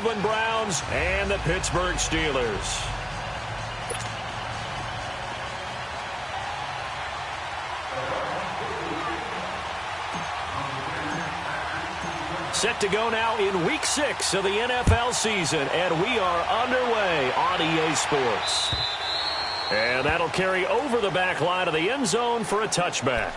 Cleveland Browns and the Pittsburgh Steelers. Set to go now in Week 6 of the NFL season, and we are underway on EA Sports. And that'll carry over the back line of the end zone for a touchback.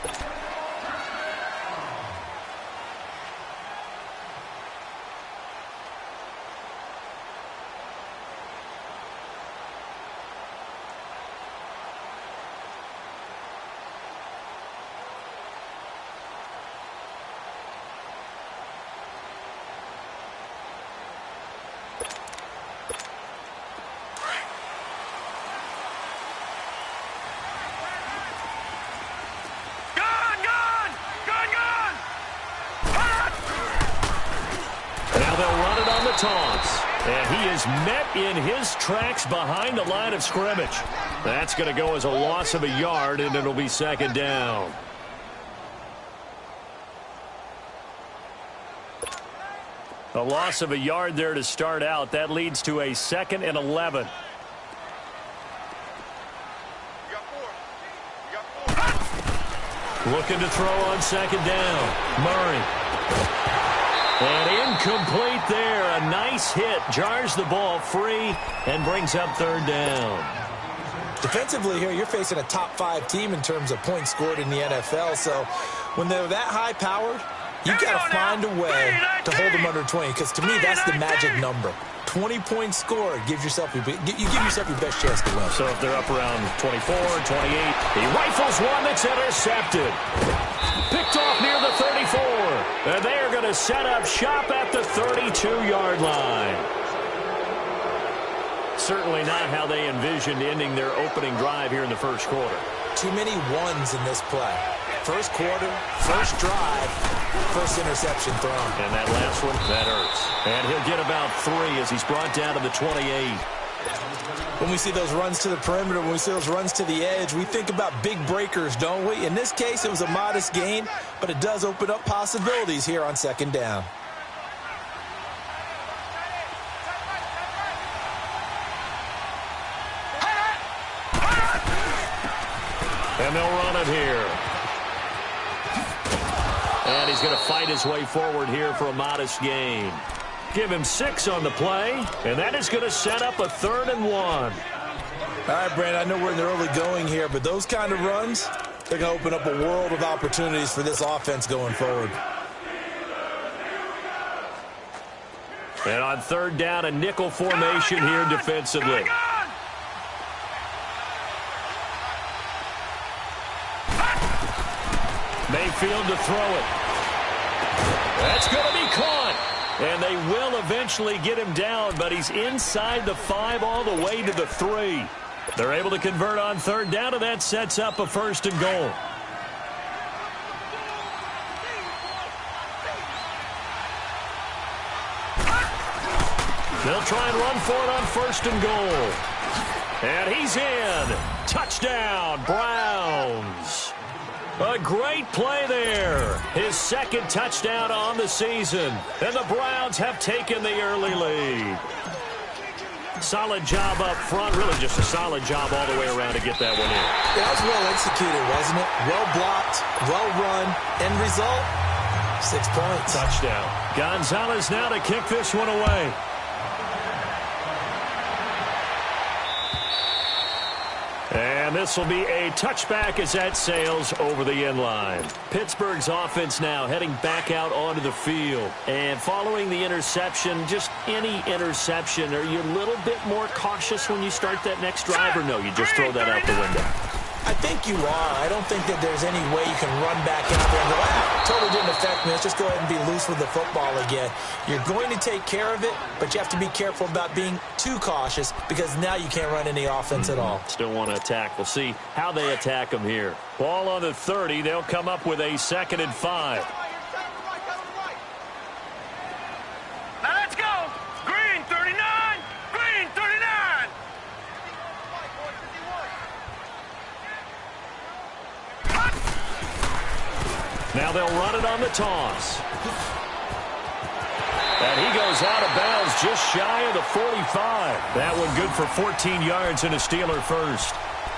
Toss, and he is met in his tracks behind the line of scrimmage. That's going to go as a loss of a yard, and it'll be second down. A loss of a yard there to start out. That leads to a 2nd and 11. Looking to throw on second down. Murray. And incomplete there. A nice hit. Jars the ball free and brings up third down. Defensively here, you're facing a top 5 team in terms of points scored in the NFL. So when they're that high-powered, you've got to find a way to hold them under 20. Because to me, that's the magic number. 20 points scored. You give yourself your best chance to win. So if they're up around 24, 28, he rifles one that's intercepted. Picked off near the 34. And they are going to set up shop at the 32-yard line. Certainly not how they envisioned ending their opening drive here in the first quarter. Too many ones in this play. First quarter, first drive, first interception thrown. And that last one, that hurts. And he'll get about 3 as he's brought down to the 28. When we see those runs to the perimeter, when we see those runs to the edge, we think about big breakers, don't we? In this case, it was a modest gain, but it does open up possibilities here on second down. And they'll run it here. And he's going to fight his way forward here for a modest gain. Give him 6 on the play, and that is going to set up a 3rd and 1. All right, Brandon, I know we're in the early going here, but those kind of runs, they're going to open up a world of opportunities for this offense going forward. And on 3rd down, a nickel formation here defensively. Mayfield to throw it. That's going to be caught. And they will eventually get him down, but he's inside the 5 all the way to the 3. They're able to convert on 3rd down, and that sets up a 1st and goal. They'll try and run for it on 1st and goal. And he's in. Touchdown, Browns. A great play there. His 2nd touchdown on the season. And the Browns have taken the early lead. Solid job up front. Really just a solid job all the way around to get that one in. Yeah, that was well executed, wasn't it? Well blocked, well run. End result, 6 points. Touchdown. Gonzalez now to kick this one away. And this will be a touchback as that sails over the end line. Pittsburgh's offense now heading back out onto the field. And following the interception, just any interception, are you a little bit more cautious when you start that next drive, or no, you just throw that out the window? I think you are. I don't think that there's any way you can run back out there and go, totally didn't affect me. Let's just go ahead and be loose with the football again. You're going to take care of it, but you have to be careful about being too cautious because now you can't run any offense at all. Still want to attack. We'll see how they attack them here. Ball on the 30. They'll come up with a 2nd and 5. Now let's go. Green 39. Green 39. Now they'll run it on the toss. And he goes out of bounds just shy of the 45. That one good for 14 yards and a Steeler first.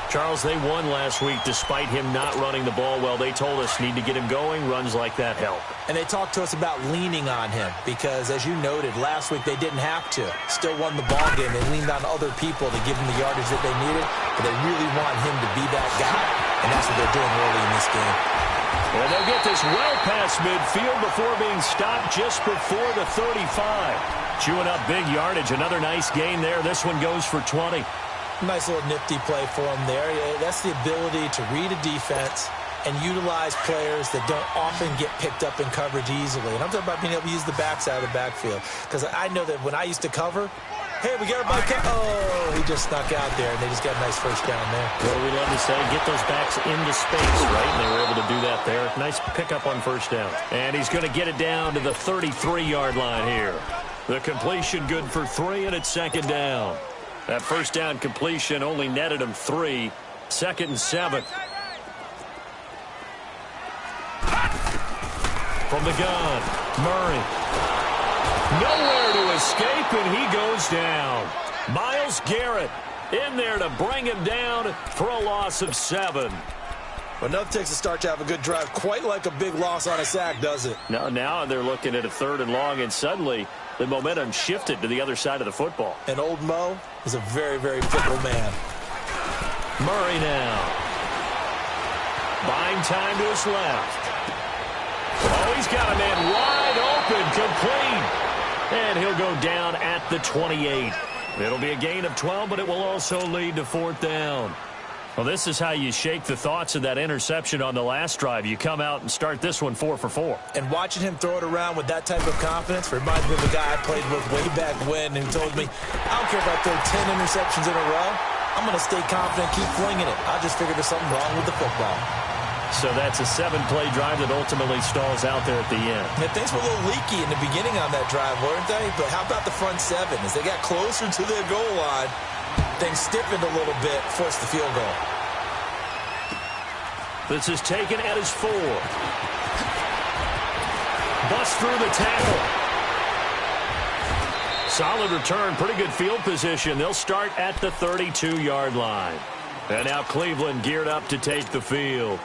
Charles, they won last week despite him not running the ball well. They told us need to get him going. Runs like that help. And they talked to us about leaning on him because, as you noted, last week they didn't have to. Still won the ball game. They leaned on other people to give him the yardage that they needed, but they really want him to be that guy, and that's what they're doing early in this game. And they'll get this well past midfield before being stopped just before the 35. Chewing up big yardage. Another nice gain there. This one goes for 20. Nice little nifty play for him there. That's the ability to read a defense and utilize players that don't often get picked up in coverage easily. And I'm talking about being able to use the backside of the backfield. Because I know that when I used to cover, hey, we got everybody. Oh, he just snuck out there, and they just got a nice first down there. What do we love to say? Get those backs into space, right? And they were able to do that there. Nice pickup on first down. And he's going to get it down to the 33-yard line here. The completion good for 3, and it's second down. That first down completion only netted him 3. 2nd and 7. From the gun, Murray. Nowhere to escape, and he goes down. Myles Garrett in there to bring him down for a loss of 7. Well, enough takes a start to have a good drive. Quite like a big loss on a sack, does it? Now they're looking at a 3rd and long, and suddenly the momentum shifted to the other side of the football. And old Mo is a very, very fickle man. Murray now. Buying time to his left. Oh, he's got a man wide open, complete. And he'll go down at the 28. It'll be a gain of 12, but it will also lead to 4th down. Well, this is how you shake the thoughts of that interception on the last drive. You come out and start this one 4 for 4. And watching him throw it around with that type of confidence reminds me of a guy I played with way back when who told me, I don't care if I throw 10 interceptions in a row. I'm going to stay confident, keep flinging it. I just figured there's something wrong with the football. So that's a 7-play drive that ultimately stalls out there at the end. Yeah, things were a little leaky in the beginning on that drive, weren't they? But how about the front 7? As they got closer to their goal line, things stiffened a little bit, forced the field goal. This is taken at his 4. Bust through the tackle. Solid return, pretty good field position. They'll start at the 32-yard line. And now Cleveland geared up to take the field.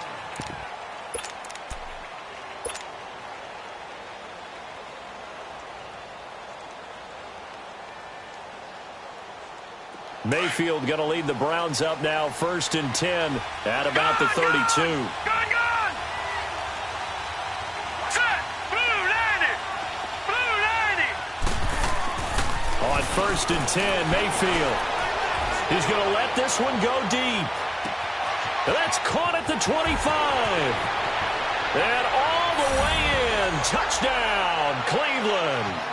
Mayfield going to lead the Browns up now, 1st and 10 at about the 32. Gun! Set! Blue 90! Blue 90! On 1st and 10, Mayfield. He's going to let this one go deep. And that's caught at the 25. And all the way in. Touchdown, Cleveland.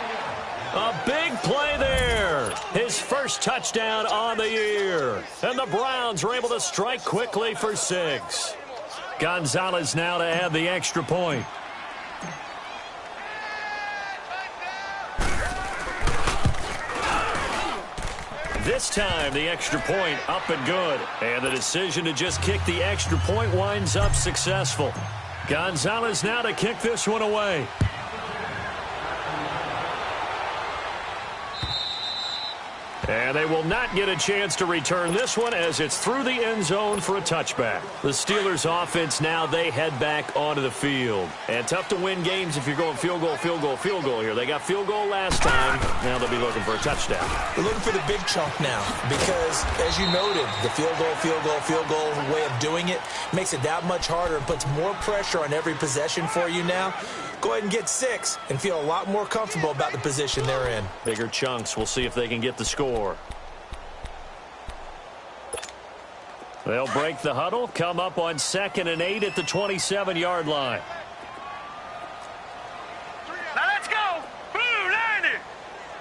A big play there. His first touchdown on the year. And the Browns are able to strike quickly for 6. Gonzalez now to add the extra point. This time, the extra point up and good. And the decision to just kick the extra point winds up successful. Gonzalez now to kick this one away. And they will not get a chance to return this one as it's through the end zone for a touchback. The Steelers offense now, they head back onto the field. And tough to win games if you're going field goal, field goal, field goal here. They got field goal last time. Now they'll be looking for a touchdown. They're looking for the big chunk now because, as you noted, the field goal way of doing it makes it that much harder and puts more pressure on every possession for you now. Go ahead and get 6 and feel a lot more comfortable about the position they're in. Bigger chunks. We'll see if they can get the score. They'll break the huddle, come up on 2nd and 8 at the 27-yard line. Now let's go! Blue 90!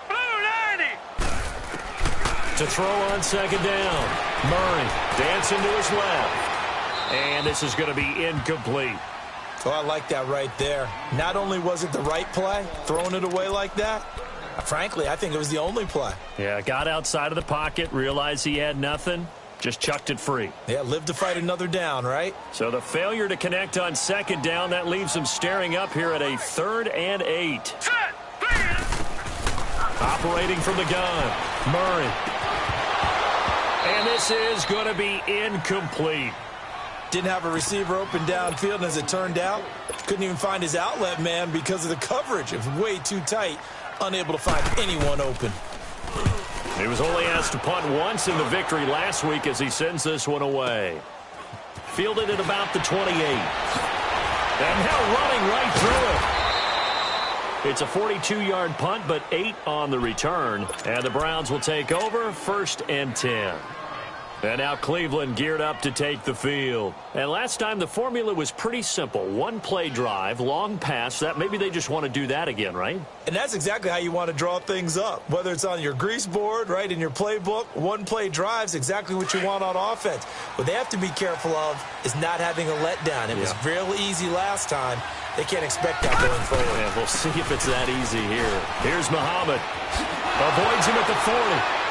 Blue 90! To throw on 2nd down. Murray dancing to his left. And this is going to be incomplete. Oh, I like that right there. Not only was it the right play, throwing it away like that, frankly, I think it was the only play. Yeah, got outside of the pocket, realized he had nothing, just chucked it free. Yeah, live to fight another down, right? So the failure to connect on 2nd down, that leaves them staring up here at a 3rd and 8. Set! 3! Operating from the gun, Murray. And this is going to be incomplete. Didn't have a receiver open downfield, and as it turned out, couldn't even find his outlet man because of the coverage. It was way too tight, unable to find anyone open. He was only asked to punt once in the victory last week as he sends this one away. Fielded at about the 28. And now running right through it. It's a 42-yard punt, but 8 on the return. And the Browns will take over, 1st and 10. And now Cleveland geared up to take the field. And last time the formula was pretty simple. One play drive, long pass. That maybe they just want to do that again, right? And that's exactly how you want to draw things up. Whether it's on your grease board, right, in your playbook, one play drive is exactly what you want on offense. What they have to be careful of is not having a letdown. It was real easy last time. They can't expect that going forward. Yeah, we'll see if it's that easy here. Here's Muhammad. Avoids him at the 40.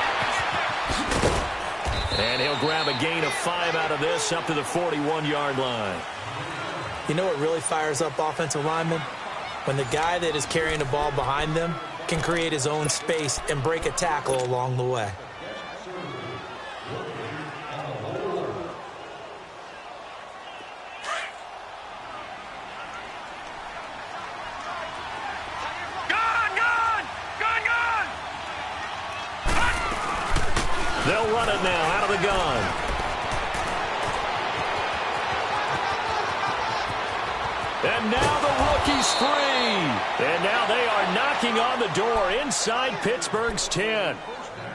And he'll grab a gain of 5 out of this up to the 41-yard line. You know what really fires up offensive linemen? When the guy that is carrying the ball behind them can create his own space and break a tackle along the way. They'll run it now out of the gun. And now the rookie's free. And now they are knocking on the door inside Pittsburgh's 10.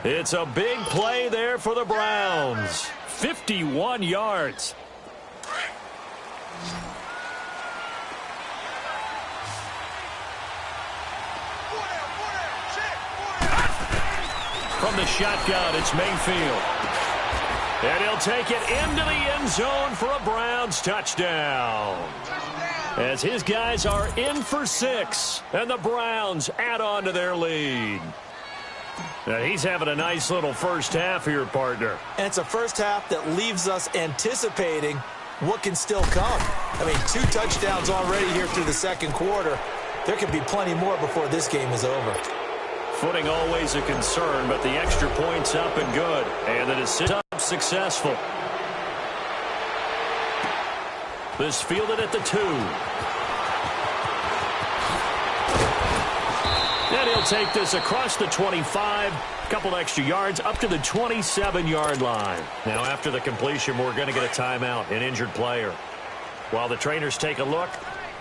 It's a big play there for the Browns. 51 yards. From the shotgun, it's Mayfield. And he'll take it into the end zone for a Browns touchdown. As his guys are in for 6, and the Browns add on to their lead. Now he's having a nice little first half here, partner. And it's a first half that leaves us anticipating what can still come. I mean, 2 touchdowns already here through the second quarter. There could be plenty more before this game is over. Footing always a concern, but the extra point's up and good. And the decision successful. This fielded at the 2. And he'll take this across the 25. A couple extra yards up to the 27-yard line. Now after the completion, we're going to get a timeout, an injured player. While the trainers take a look,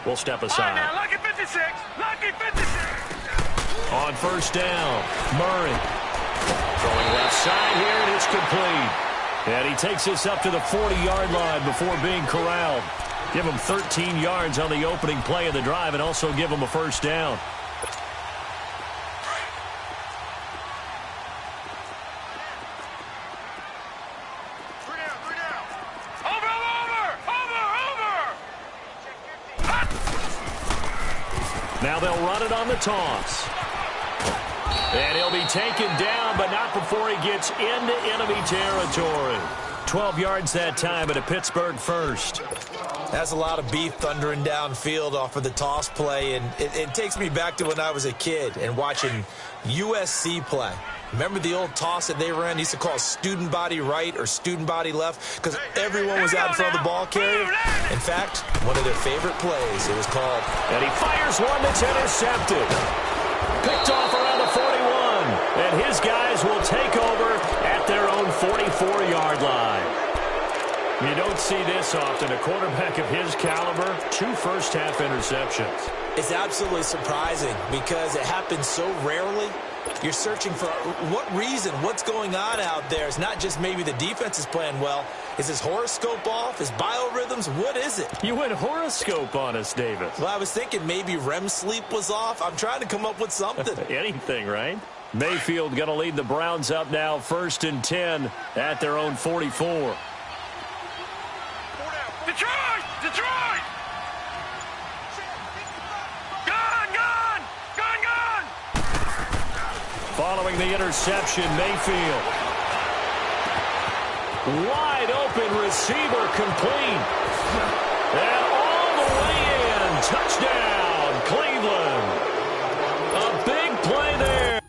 we'll step aside. All right, now, lucky 56. Lucky 56. On first down, Murray. Throwing left side here, and it's complete. And he takes this up to the 40-yard line before being corralled. Give him 13 yards on the opening play of the drive and also give him a first down. Now they'll run it on the toss. And he'll be taken down, but not before he gets into enemy territory. 12 yards that time at a Pittsburgh first. That's a lot of beef thundering downfield off of the toss play, and it takes me back to when I was a kid and watching USC play. Remember the old toss that they ran? They used to call student body right or student body left because everyone was out in front of the ball carrier. In fact, one of their favorite plays, it was called. And he fires one that's intercepted. Picked off around the 41. And his guys will take over at their own 44-yard line. You don't see this often. A quarterback of his caliber, 2 first-half interceptions. It's absolutely surprising because it happens so rarely. You're searching for what reason, what's going on out there. It's not just maybe the defense is playing well. Is his horoscope off? His biorhythms? What is it? You went horoscope on us, David. Well, I was thinking maybe REM sleep was off. I'm trying to come up with something. Anything, right? Mayfield going to lead the Browns up now, 1st and 10 at their own 44. Detroit! Detroit! Gone! Following the interception, Mayfield. Wide open receiver complete. And all the way in. Touchdown, Cleveland. A big play there.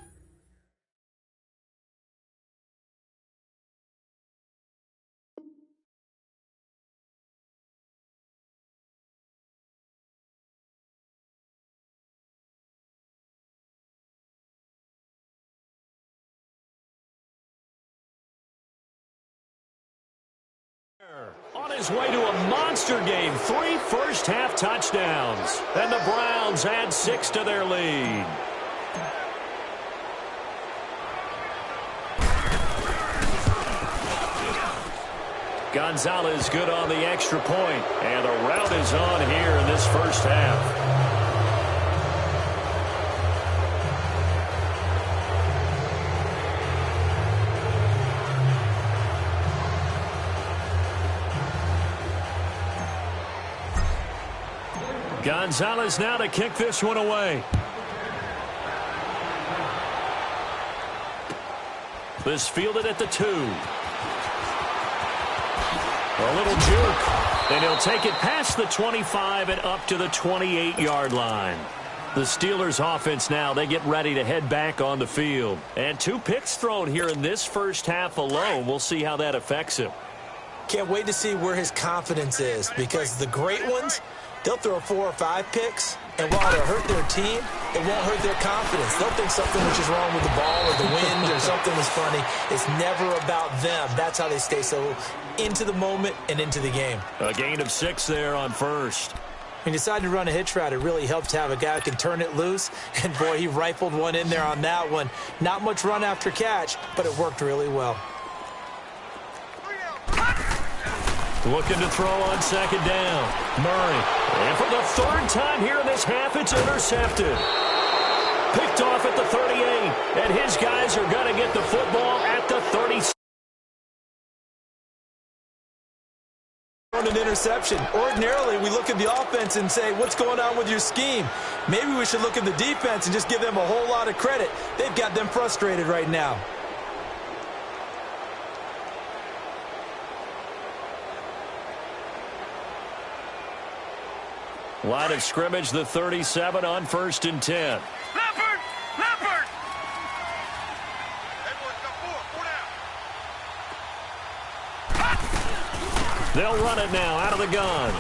On his way to a monster game, 3 first-half touchdowns. And the Browns add 6 to their lead. Gonzalez good on the extra point. And the rout is on here in this first half. Gonzalez now to kick this one away. This fielded at the 2. A little juke. And he'll take it past the 25 and up to the 28-yard line. The Steelers offense now, they get ready to head back on the field. And 2 picks thrown here in this first half alone. We'll see how that affects him. Can't wait to see where his confidence is, because the great ones, they'll throw 4 or 5 picks, and while it'll hurt their team, it won't hurt their confidence. They'll think something was just wrong with the ball or the wind or something was funny. It's never about them. That's how they stay so into the moment and into the game. A gain of 6 there on first. When you decide to run a hitch route, it really helps to have a guy who can turn it loose. And, boy, he rifled one in there on that one. Not much run after catch, but it worked really well. Looking to throw on second down. Murray. And for the 3rd time here in this half, it's intercepted. Picked off at the 38. And his guys are going to get the football at the 36. An interception. Ordinarily, we look at the offense and say, what's going on with your scheme? Maybe we should look at the defense and just give them a whole lot of credit. They've got them frustrated right now. Line of scrimmage, the 37 on 1st and 10. Leopard! Leopard! They'll run it now out of the gun.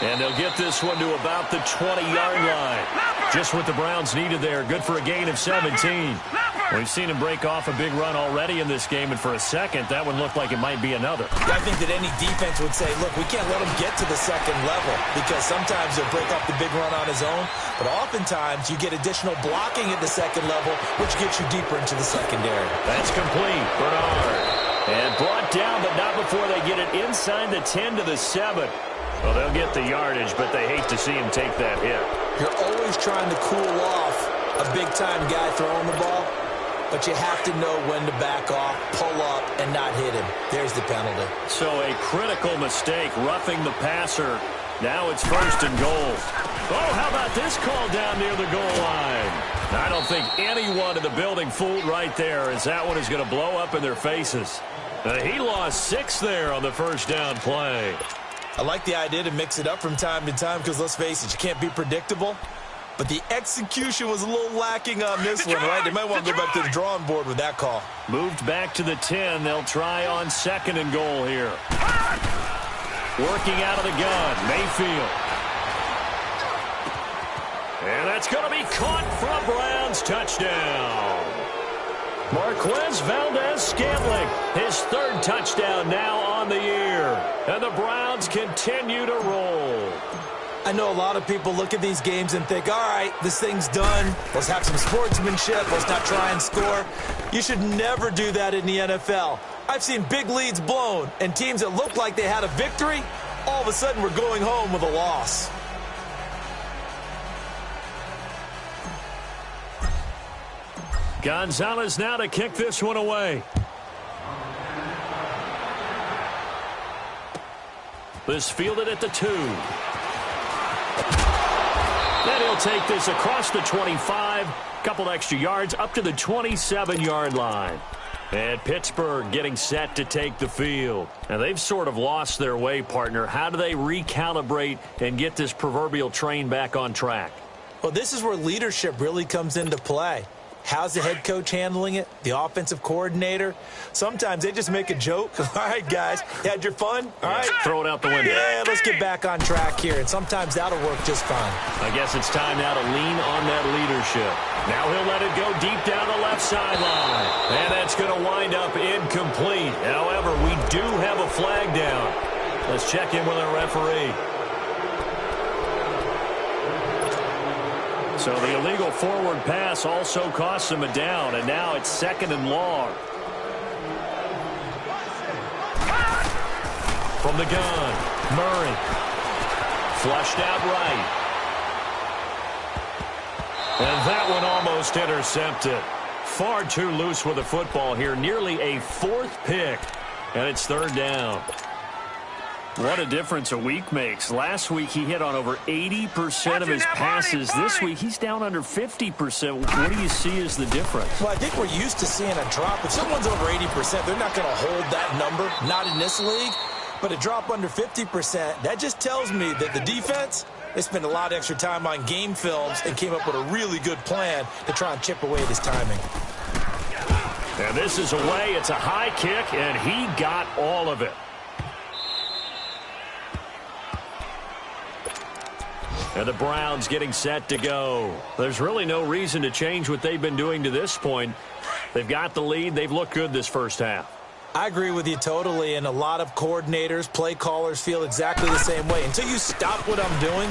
And they'll get this one to about the 20-yard line. Just what the Browns needed there. Good for a gain of 17. We've seen him break off a big run already in this game, and for a second, that one looked like it might be another. I think that any defense would say, look, we can't let him get to the second level, because sometimes he'll break off the big run on his own, but oftentimes you get additional blocking at the second level, which gets you deeper into the secondary. That's complete. Bernard. And brought down, but not before they get it inside the 10 to the 7. Well, they'll get the yardage, but they hate to see him take that hit. You're always trying to cool off a big-time guy throwing the ball, but you have to know when to back off, pull up, and not hit him. There's the penalty. So a critical mistake, roughing the passer. Now it's 1st and goal. Oh, how about this call down near the goal line? I don't think anyone in the building fooled right there, as that one is going to blow up in their faces. He lost 6 there on the first down play. I like the idea to mix it up from time to time, because let's face it, you can't be predictable. But the execution was a little lacking on this one, right? They might want to go back to the drawing board with that call. Moved back to the 10. They'll try on 2nd and goal here. Working out of the gun, Mayfield. And that's going to be caught for a Browns touchdown. Marquez Valdez-Scantling, his 3rd touchdown now on the year. And the Browns continue to roll. I know a lot of people look at these games and think, all right, this thing's done. Let's have some sportsmanship. Let's not try and score. You should never do that in the NFL. I've seen big leads blown, and teams that looked like they had a victory, all of a sudden were going home with a loss. Gonzalez now to kick this one away. This fielded at the 2. Then he'll take this across the 25. Couple extra yards up to the 27-yard line. And Pittsburgh getting set to take the field. Now, they've sort of lost their way, partner. How do they recalibrate and get this proverbial train back on track? Well, this is where leadership really comes into play. How's the head coach handling it? The offensive coordinator? Sometimes they just make a joke. All right, guys, you had your fun? All right. Throw it out the window. Yeah, let's get back on track here. And sometimes that'll work just fine. I guess it's time now to lean on that leadership. Now he'll let it go deep down the left sideline. And that's going to wind up incomplete. However, we do have a flag down. Let's check in with our referee. So the illegal forward pass also costs him a down, and now it's 2nd and long. From the gun, Murray. Flushed out right. And that one almost intercepted. Far too loose with the football here. Nearly a 4th pick. And it's 3rd down. What a difference a week makes. Last week he hit on over 80% of his passes. This week he's down under 50%. What do you see as the difference? Well, I think we're used to seeing a drop. If someone's over 80%, they're not going to hold that number. Not in this league. But a drop under 50%, that just tells me that the defense, they spent a lot of extra time on game films and came up with a really good plan to try and chip away at his timing. And this is away. It's a high kick, and he got all of it. And the Browns getting set to go. There's really no reason to change what they've been doing to this point. They've got the lead. They've looked good this first half. I agree with you totally, and a lot of coordinators, play callers feel exactly the same way. Until you stop what I'm doing,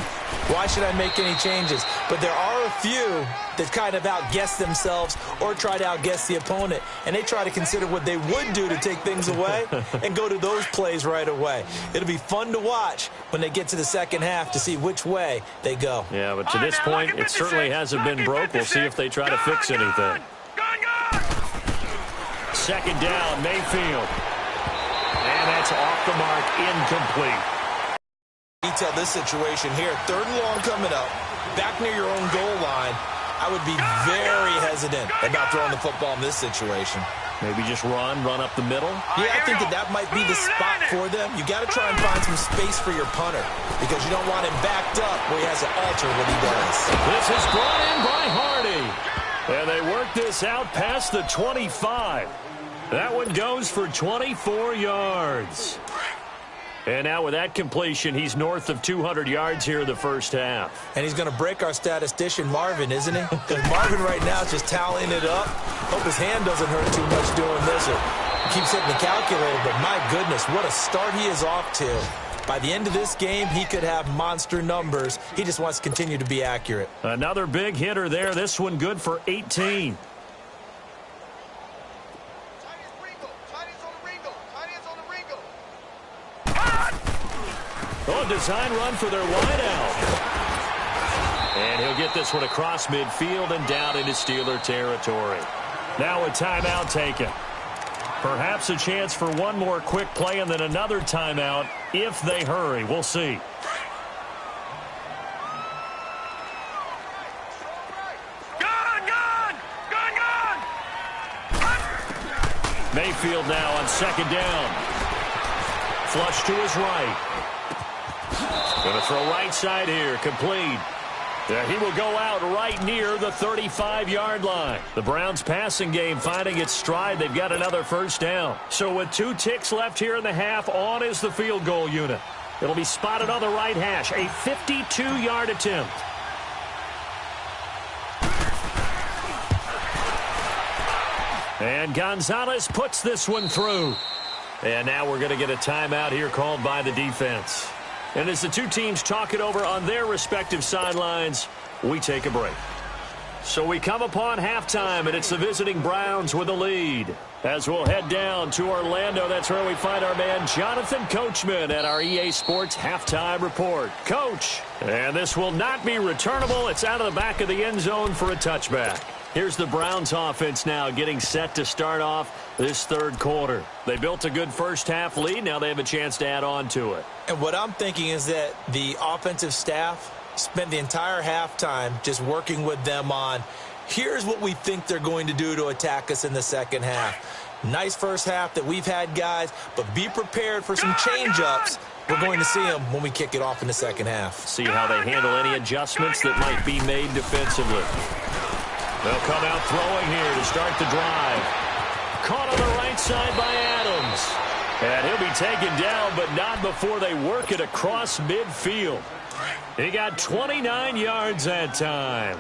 why should I make any changes? But there are a few that kind of outguess themselves or try to outguess the opponent, and they try to consider what they would do to take things away and go to those plays right away. It'll be fun to watch when they get to the second half to see which way they go. Yeah, but to this point, it certainly hasn't been broke. We'll see if they try to fix anything. 2nd down, Mayfield. And that's off the mark, incomplete. Detail this situation here. 3rd and long coming up. Back near your own goal line. I would be very hesitant about throwing the football in this situation. Maybe just run up the middle? Yeah, I think that might be the spot for them. You got to try and find some space for your punter because you don't want him backed up where he has to alter what he does. This is brought in by Hardy. And they work this out past the 25. That one goes for 24 yards. And now with that completion, he's north of 200 yards here in the first half. And he's going to break our statistician, Marvin, isn't he? Because Marvin right now is just tallying it up. Hope his hand doesn't hurt too much doing this. Or keeps hitting the calculator, but my goodness, what a start he is off to. By the end of this game, he could have monster numbers. He just wants to continue to be accurate. Another big hitter there. This one good for 18. Oh, design run for their wideout. And he'll get this one across midfield and down into Steeler territory. Now a timeout taken. Perhaps a chance for one more quick play and then another timeout if they hurry. We'll see. Mayfield now on 2nd down. Flush to his right. Going to throw right side here, complete. He will go out right near the 35-yard line. The Browns passing game finding its stride. They've got another first down. So with 2 ticks left here in the half, on is the field goal unit. It'll be spotted on the right hash, a 52-yard attempt. And Gonzalez puts this one through. And now we're going to get a timeout here called by the defense. And as the two teams talk it over on their respective sidelines, we take a break. So we come upon halftime, and it's the visiting Browns with the lead. As we'll head down to Orlando, that's where we find our man Jonathan Coachman at our EA Sports Halftime Report. Coach, and this will not be returnable. It's out of the back of the end zone for a touchback. Here's the Browns offense now getting set to start off this third quarter. They built a good first half lead. Now they have a chance to add on to it. And what I'm thinking is that the offensive staff spent the entire halftime just working with them on, here's what we think they're going to do to attack us in the second half. Nice first half that we've had, guys, but be prepared for some change-ups. We're going to see them when we kick it off in the second half. See how they handle any adjustments that might be made defensively. They'll come out throwing here to start the drive. Caught on the right side by Adams. And he'll be taken down, but not before they work it across midfield. He got 29 yards that time.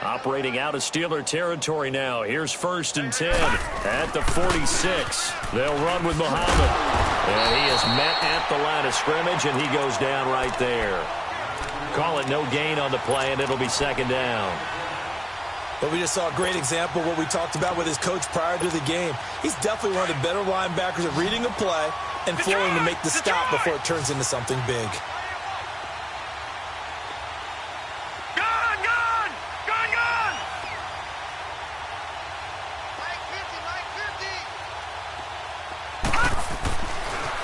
Operating out of Steeler territory now. Here's 1st and 10 at the 46. They'll run with Muhammad. And he is met at the line of scrimmage, and he goes down right there. Call it no gain on the play, and it'll be 2nd down. But we just saw a great example of what we talked about with his coach prior to the game. He's definitely one of the better linebackers at reading a play and flowing to make the stop before it turns into something big.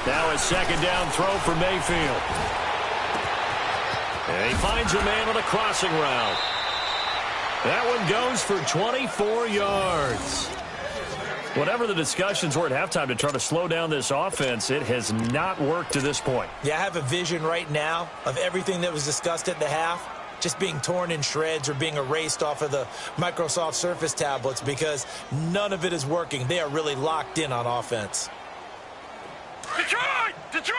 Now a 2nd down throw for Mayfield. And he finds a man on a crossing route. That one goes for 24 yards. Whatever the discussions were at halftime to try to slow down this offense, it has not worked to this point. Yeah, I have a vision right now of everything that was discussed at the half just being torn in shreds or being erased off of the Microsoft Surface tablets because none of it is working. They are really locked in on offense. Detroit! Detroit!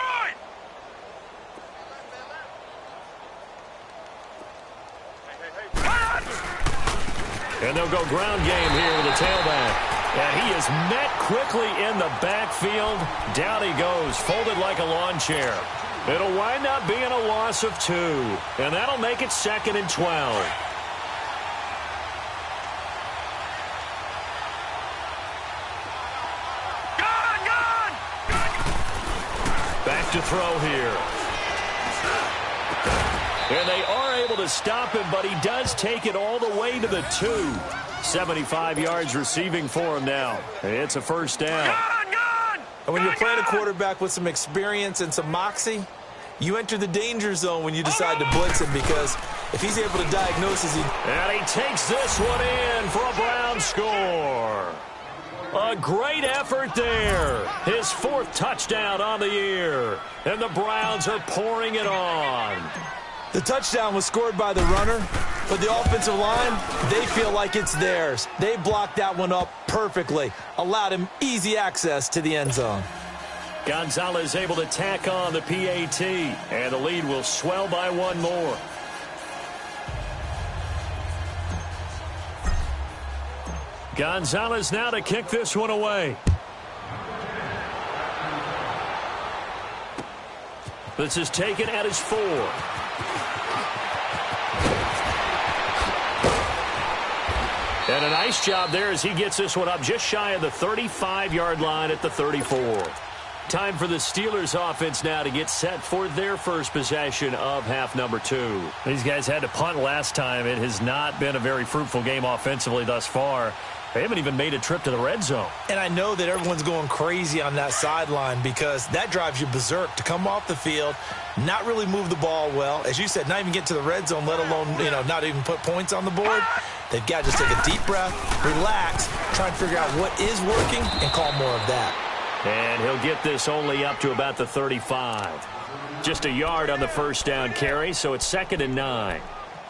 And they'll go ground game here with the tailback. And he is met quickly in the backfield. Down he goes, folded like a lawn chair. It'll wind up being a loss of 2. And that'll make it 2nd and 12. Back to throw here. And they are able to stop him, but he does take it all the way to the 2. 75 yards receiving for him now. It's a 1st down. And when you're playing a quarterback with some experience and some moxie, you enter the danger zone when you decide to blitz him because if he's able to diagnose as he... And he takes this one in for a Brown score. A great effort there. His 4th touchdown on the year. And the Browns are pouring it on. The touchdown was scored by the runner, but the offensive line, they feel like it's theirs. They blocked that one up perfectly, allowed him easy access to the end zone. Gonzalez able to tack on the PAT, and the lead will swell by 1 more. Gonzalez now to kick this one away. This is taken at his 4. And a nice job there as he gets this one up just shy of the 35-yard line at the 34. Time for the Steelers offense now to get set for their first possession of half number 2. These guys had to punt last time. It has not been a very fruitful game offensively thus far. They haven't even made a trip to the red zone. And I know that everyone's going crazy on that sideline because that drives you berserk to come off the field, not really move the ball well. As you said, not even get to the red zone, let alone, not even put points on the board. They've got to just take a deep breath, relax, try and figure out what is working, and call more of that. And he'll get this only up to about the 35. Just a yard on the 1st down carry, so it's 2nd and 9.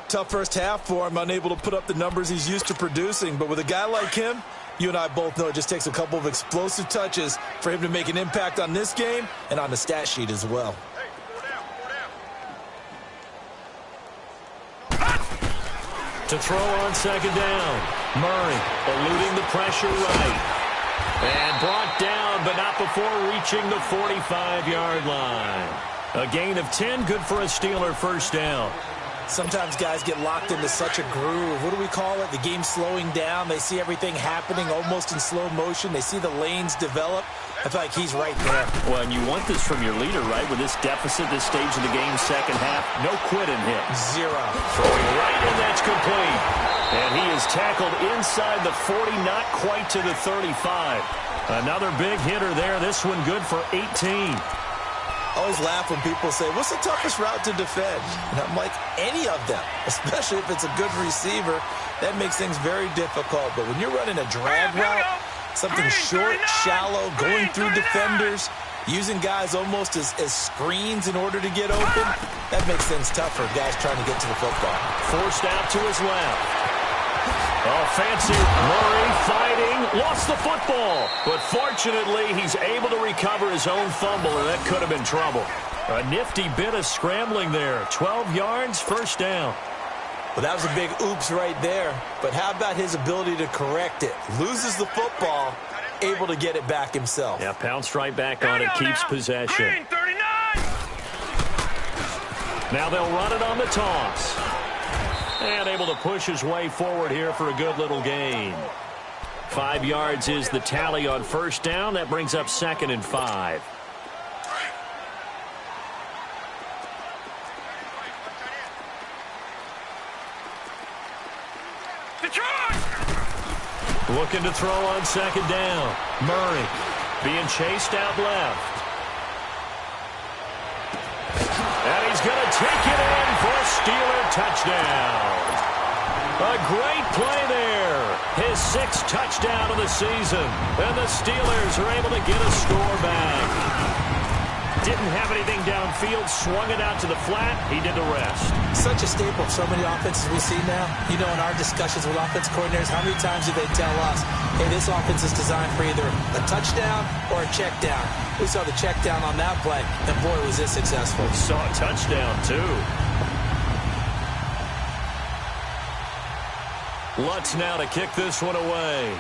Tough first half for him, unable to put up the numbers he's used to producing. But with a guy like him, you and I both know it just takes a couple of explosive touches for him to make an impact on this game and on the stat sheet as well. To throw on 2nd down. Murray eluding the pressure right. And brought down, but not before reaching the 45-yard line. A gain of 10, good for a Steeler 1st down. Sometimes guys get locked into such a groove. What do we call it? The game slowing down. They see everything happening almost in slow motion. They see the lanes develop. I feel like he's right there. Well, and you want this from your leader, right? With this deficit, this stage of the game, 2nd half, no quit in him. 0. Throwing right, and that's complete. And he is tackled inside the 40, not quite to the 35. Another big hitter there. This one good for 18. I always laugh when people say, what's the toughest route to defend? And I'm like, any of them, especially if it's a good receiver. That makes things very difficult. But when you're running a drag route, something short, shallow, going through defenders, using guys almost as screens in order to get open, that makes things tough for guys trying to get to the football. Forced out to his left. Oh, fancy. Murray fighting. Lost the football. But fortunately, he's able to recover his own fumble, and that could have been trouble. A nifty bit of scrambling there. 12 yards, 1st down. Well, that was a big oops right there. But how about his ability to correct it? Loses the football, able to get it back himself. Yeah, pounced right back on it, keeps possession. Green, 39. Now they'll run it on the toss. And able to push his way forward here for a good little gain. 5 yards is the tally on first down. That brings up 2nd and 5. Looking to throw on 2nd down. Murray being chased out left. And he's going to take it in for a Steeler touchdown. A great play there. His 6th touchdown of the season. And the Steelers are able to get a score back. Didn't have anything downfield, swung it out to the flat. He did the rest. Such a staple of so many offenses we see now. You know, in our discussions with offense coordinators, how many times do they tell us, hey, this offense is designed for either a touchdown or a check down. We saw the check down on that play, and boy, was it successful. We saw a touchdown, too. Lutz now to kick this one away.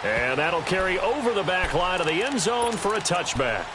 And that'll carry over the back line of the end zone for a touchback.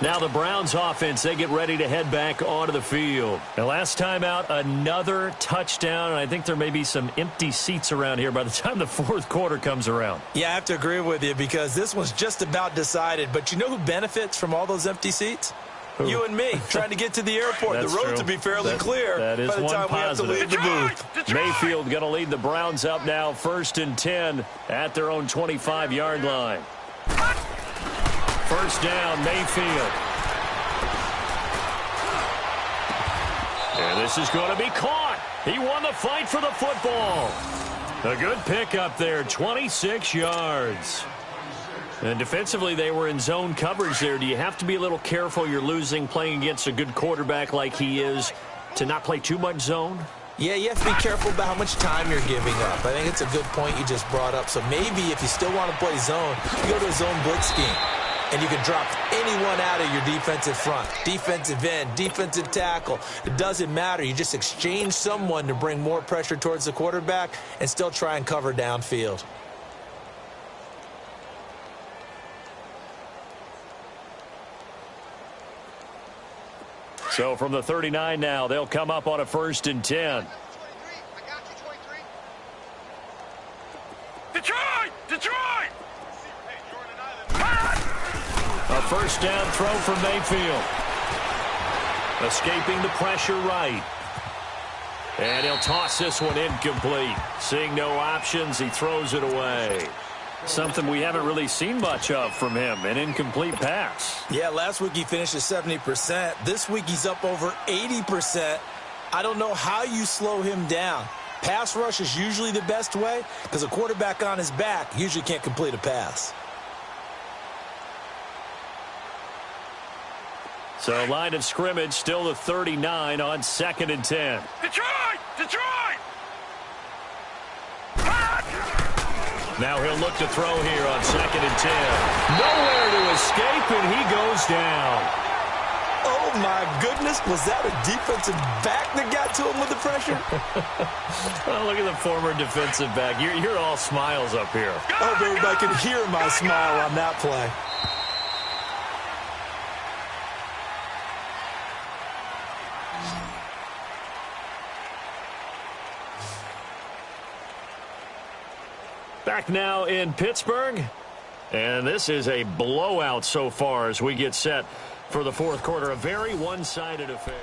Now the Browns offense, they get ready to head back onto the field. The last time out, another touchdown, and I think there may be some empty seats around here by the time the 4th quarter comes around. Yeah, I have to agree with you because this one's just about decided. But you know who benefits from all those empty seats? You and me, trying to get to the airport. The roads will be fairly clear that is by the time we have to leave the booth. Mayfield going to lead the Browns up now, 1st and 10 at their own 25-yard line. First down, Mayfield. And this is going to be caught. He won the fight for the football. A good pickup there, 26 yards. And defensively, they were in zone coverage there. Do you have to be a little careful? You're losing, playing against a good quarterback like he is, to not play too much zone? Yeah, you have to be careful about how much time you're giving up. I think it's a good point you just brought up. So maybe if you still want to play zone, you go to a zone blitz scheme. And you can drop anyone out of your defensive front. Defensive end, defensive tackle. It doesn't matter. You just exchange someone to bring more pressure towards the quarterback and still try and cover downfield. So from the 39 now, they'll come up on a 1st and 10. Detroit! Detroit! A first down throw from Mayfield. Escaping the pressure right. And he'll toss this one incomplete. Seeing no options, he throws it away. Something we haven't really seen much of from him, an incomplete pass. Yeah, last week he finished at 70%. This week he's up over 80%. I don't know how you slow him down. Pass rush is usually the best way because a quarterback on his back usually can't complete a pass. So line of scrimmage still the 39 on 2nd and 10. Detroit! Detroit! Now he'll look to throw here on 2nd and 10. Nowhere to escape, and he goes down. Oh, my goodness. Was that a defensive back that got to him with the pressure? Oh, look at the former defensive back. You're all smiles up here. I hope everybody can hear my smile on that play. Back now in Pittsburgh, and this is a blowout so far as we get set for the 4th quarter. A very one-sided affair.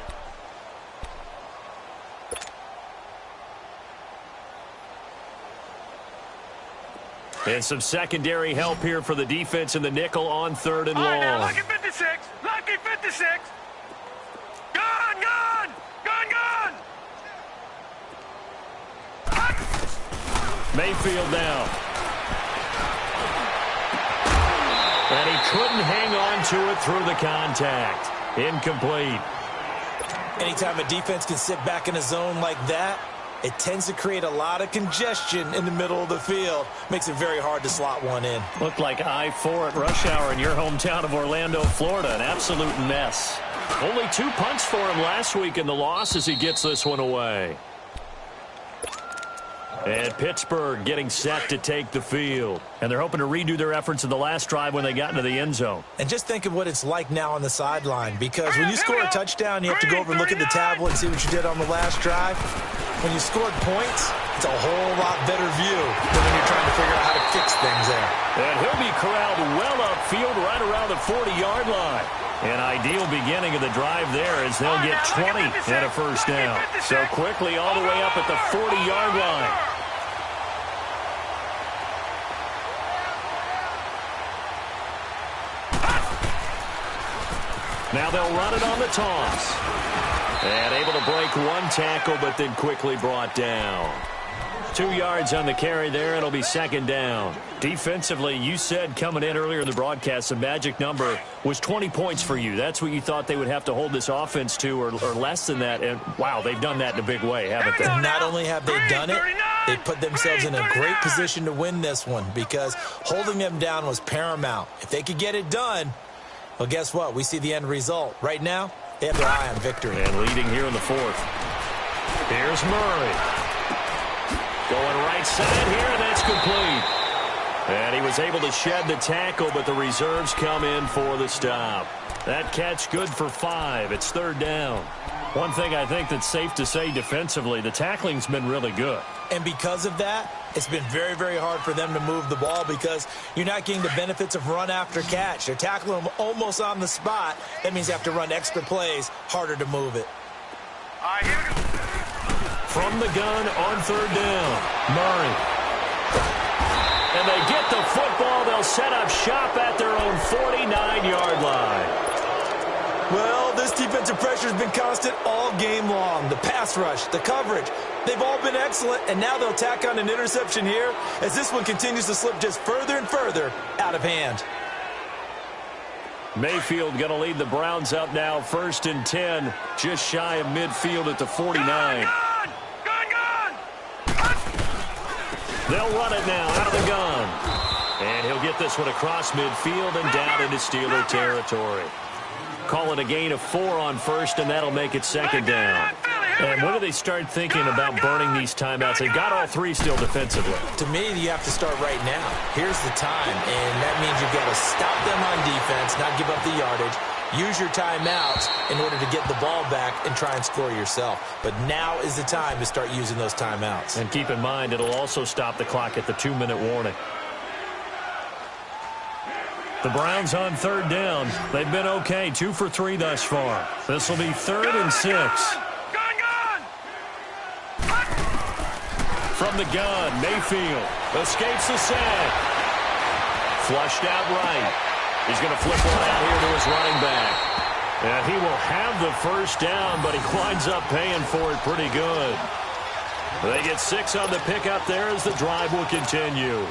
And some secondary help here for the defense in the nickel on 3rd and long. All right, now, lucky 56. Lucky 56. Gun, gun. Gun, gun. Mayfield now. And he couldn't hang on to it through the contact. Incomplete. Anytime a defense can sit back in a zone like that, it tends to create a lot of congestion in the middle of the field. Makes it very hard to slot one in. Looked like I-4 at rush hour in your hometown of Orlando, Florida. An absolute mess. Only 2 punts for him last week in the loss as he gets this one away. And Pittsburgh getting set to take the field. And they're hoping to redo their efforts in the last drive when they got into the end zone. And just think of what it's like now on the sideline, because when you score a touchdown, you have to go over and look at the tablet and see what you did on the last drive. When you scored points, it's a whole lot better view than when you're trying to figure out how to fix things there. And he'll be corralled well upfield right around the 40-yard line. An ideal beginning of the drive there as they'll get 20 and a first down. So quickly all the way up at the 40-yard line. Now they'll run it on the toss. And able to break one tackle, but then quickly brought down. 2 yards on the carry there. It'll be second down. Defensively, you said coming in earlier in the broadcast, the magic number was 20 points for you. That's what you thought they would have to hold this offense to, or less than that. And, wow, they've done that in a big way, haven't they? Not only have they done it, they put themselves in a great position to win this one because holding them down was paramount. If they could get it done, well, guess what? We see the end result. Right now, they have their eye on victory. And leading here in the fourth. Here's Murray. Going right side here, and that's complete. And he was able to shed the tackle, but the reserves come in for the stop. That catch good for 5. It's third down. One thing I think that's safe to say defensively, the tackling's been really good. And because of that, it's been very, very hard for them to move the ball because you're not getting the benefits of run after catch. They're tackling them almost on the spot. That means you have to run extra plays, harder to move it. From the gun on third down, Murray. And they get the football. They'll set up shop at their own 49-yard line. Well, this defensive pressure has been constant all game long. The pass rush, the coverage, they've all been excellent, and now they'll tack on an interception here as this one continues to slip just further and further out of hand. Mayfield going to lead the Browns up now, 1st and 10, just shy of midfield at the 49. They'll run it now out of the gun. And he'll get this one across midfield and down into Steeler territory. Call it a gain of 4 on first, and that'll make it second down. And when do they start thinking about burning these timeouts? They've got all 3 still defensively. To me, you have to start right now. Here's the time, and that means you've got to stop them on defense, not give up the yardage, use your timeouts in order to get the ball back and try and score yourself. But now is the time to start using those timeouts. And keep in mind, it'll also stop the clock at the 2-minute warning. The Browns on third down. They've been okay, 2 for 3 thus far. This will be 3rd and 6. From the gun, Mayfield escapes the sack. Flushed out right. He's going to flip one out here to his running back. And he will have the first down, but he winds up paying for it pretty good. They get 6 on the pickup there as the drive will continue.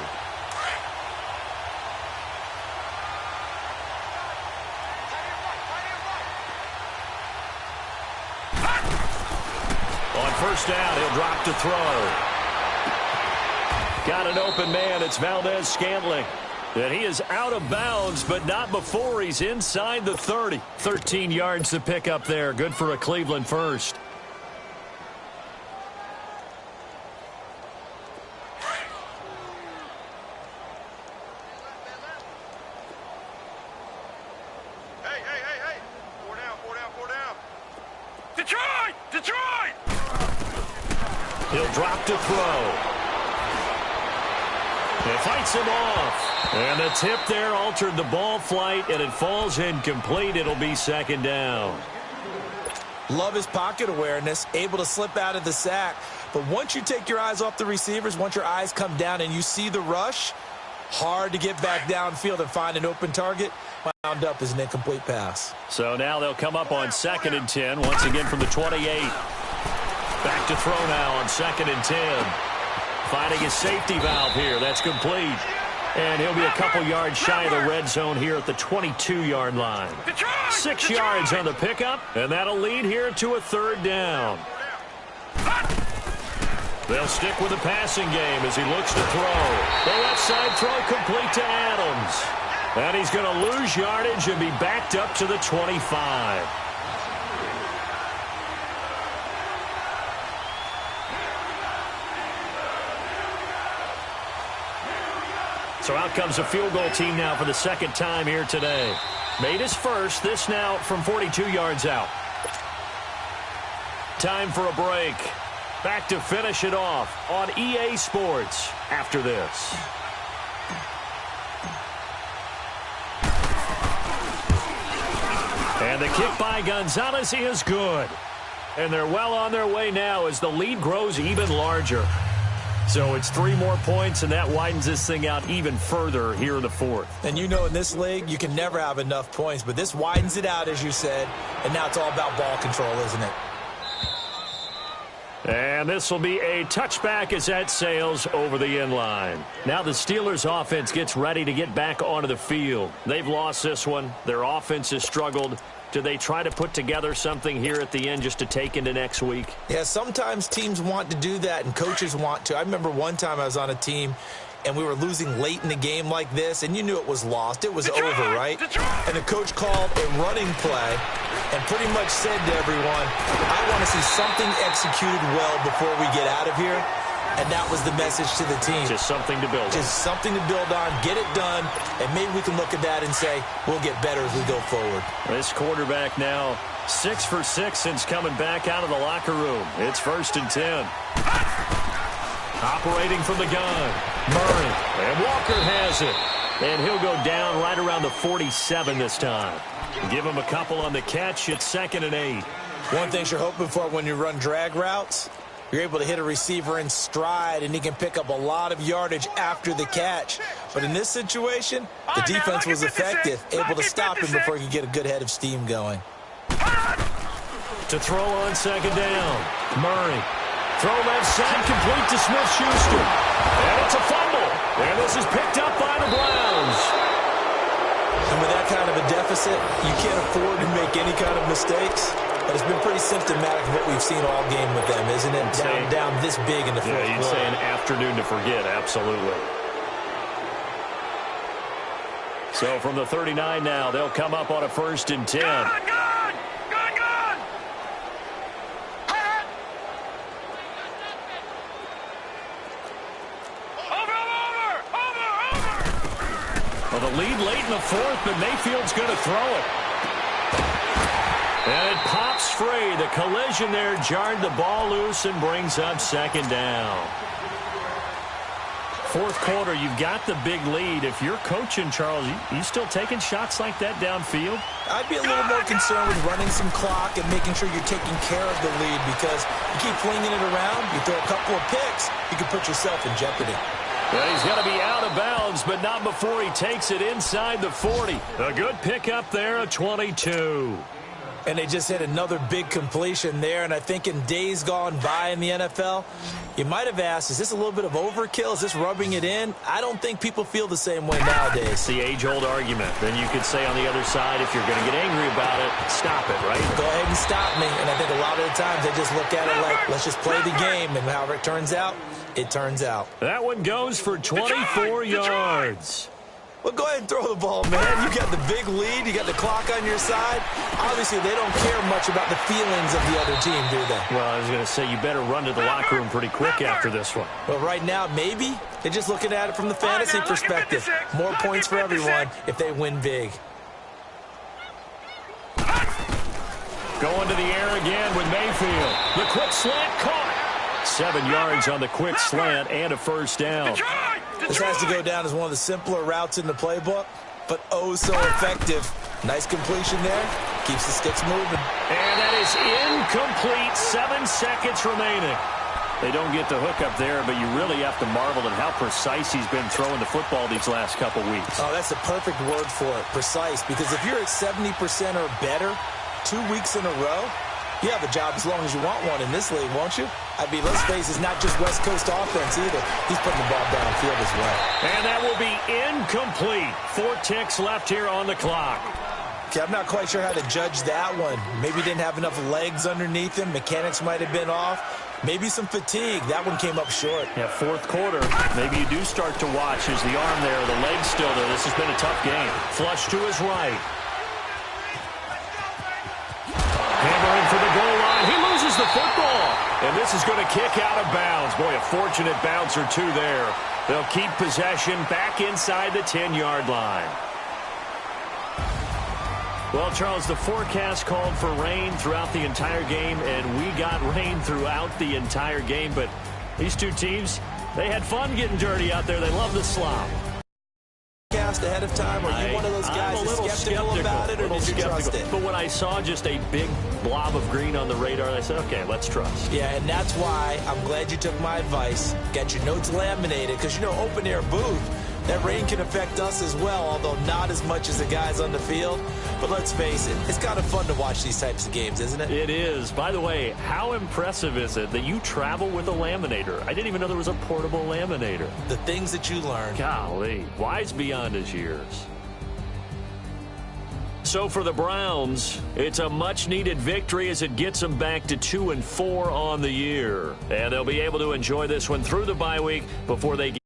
On first down, he'll drop to throw. Got an open man. It's Valdez-Scantling. And he is out of bounds, but not before he's inside the 30. 13 yards to pick up there. Good for a Cleveland first. Hey. 4 down. Detroit! He'll drop to throw. It fights him off. And the tip there altered the ball flight, and it falls incomplete. It'll be second down. Love his pocket awareness, able to slip out of the sack. But once you take your eyes off the receivers, once your eyes come down and you see the rush, hard to get back downfield and find an open target. Wound up as an incomplete pass. So now they'll come up on 2nd and 10, once again from the 28. Back to throw now on 2nd and 10. Finding his safety valve here. That's complete. And he'll be a couple yards shy of the red zone here at the 22-yard line. 6 yards on the pickup, and that'll lead here to a third down. They'll stick with the passing game as he looks to throw. The left side throw complete to Adams. And he's going to lose yardage and be backed up to the 25. So out comes a field goal team now for the second time here today. Made his first, this now from 42 yards out. Time for a break. Back to finish it off on EA Sports after this. And the kick by Gonzalez is good. And they're well on their way now as the lead grows even larger. So it's 3 more points, and that widens this thing out even further here in the fourth. And you know in this league, you can never have enough points, but this widens it out, as you said, and now it's all about ball control, isn't it? And this will be a touchback as that sails over the end line. Now the Steelers' offense gets ready to get back onto the field. They've lost this one. Their offense has struggled. Do they try to put together something here at the end just to take into next week? Yeah, sometimes teams want to do that and coaches want to. I remember one time I was on a team and we were losing late in the game like this, and you knew it was lost. It was over, right? And the coach called a running play and pretty much said to everyone, I want to see something executed well before we get out of here. And that was the message to the team. Just something to build on. Just something to build on, get it done, and maybe we can look at that and say, we'll get better as we go forward. This quarterback now 6 for 6 since coming back out of the locker room. It's 1st and 10. Operating from the gun, Murray, and Walker has it. And he'll go down right around the 47 this time. Give him a couple on the catch. It's 2nd and 8. One thing you're hoping for when you run drag routes, you're able to hit a receiver in stride, and he can pick up a lot of yardage after the catch. But in this situation, the defense was effective, able to stop him before he could get a good head of steam going. To throw on 2nd down, Murray. Throw left side, complete to Smith-Schuster. And it's a fumble. And this is picked up by the Browns. And with that kind of a deficit, you can't afford to make any kind of mistakes. But it's been pretty symptomatic of what we've seen all game with them, isn't it? Down this big in the fourth quarter. Yeah, you'd say an afternoon to forget, absolutely. So from the 39 now, they'll come up on a 1st and 10. Gun! Over! Well, the lead late in the fourth, but Mayfield's going to throw it. And it pops free. The collision there jarred the ball loose and brings up 2nd down. Fourth quarter, you've got the big lead. If you're coaching, Charles, you still taking shots like that downfield? I'd be a little more concerned with running some clock and making sure you're taking care of the lead, because you keep flinging it around, you throw a couple of picks, you can put yourself in jeopardy. Well, he's going to be out of bounds, but not before he takes it inside the 40. A good pickup there, a 22. And they just hit another big completion there. And I think in days gone by in the NFL, you might have asked, is this a little bit of overkill? Is this rubbing it in? I don't think people feel the same way nowadays. It's the age-old argument. Then you could say on the other side, if you're going to get angry about it, stop it, right? Go ahead and stop me. And I think a lot of the times they just look at it like, let's just play the game. And however it turns out, it turns out. That one goes for 24 yards. Well, go ahead and throw the ball, man. You got the big lead. You got the clock on your side. Obviously, they don't care much about the feelings of the other team, do they? Well, I was going to say, you better run to the locker room pretty quick after this one. Well, right now, maybe. They're just looking at it from the fantasy perspective. More points for everyone if they win big. Going to the air again with Mayfield. The quick slant caught. 7 yards on the quick slant and a 1st down. This has to go down as one of the simpler routes in the playbook, but oh so effective. Nice completion there. Keeps the sticks moving. And that is incomplete. 7 seconds remaining. They don't get the hook up there, but you really have to marvel at how precise he's been throwing the football these last couple weeks. Oh, that's the perfect word for it, precise. Because if you're at 70% or better 2 weeks in a row, you have a job as long as you want one in this league, won't you? I mean, let's face it, it's not just West Coast offense either. He's putting the ball downfield as well. And that will be incomplete. 4 ticks left here on the clock. Okay, I'm not quite sure how to judge that one. Maybe he didn't have enough legs underneath him. Mechanics might have been off. Maybe some fatigue. That one came up short. Yeah, fourth quarter. Maybe you do start to watch as the arm there, the leg's still there. This has been a tough game. Flush to his right. Hammering for the goal line. He loses the football. And this is going to kick out of bounds. Boy, a fortunate bounce or two there. They'll keep possession back inside the 10-yard line. Well, Charles, the forecast called for rain throughout the entire game, and we got rain throughout the entire game. But these two teams, they had fun getting dirty out there. They love the slop. Ahead of time, are you one of those guys that's skeptical about it, or did you trust it? But when I saw just a big blob of green on the radar, I said, okay, let's trust. Yeah, and that's why I'm glad you took my advice. Get your notes laminated, because, you know, open-air booth, that rain can affect us as well, although not as much as the guys on the field. But let's face it, it's kind of fun to watch these types of games, isn't it? It is. By the way, how impressive is it that you travel with a laminator? I didn't even know there was a portable laminator. The things that you learn. Golly, wise beyond his years. So for the Browns, it's a much-needed victory as it gets them back to 2-4 on the year. And they'll be able to enjoy this one through the bye week before they get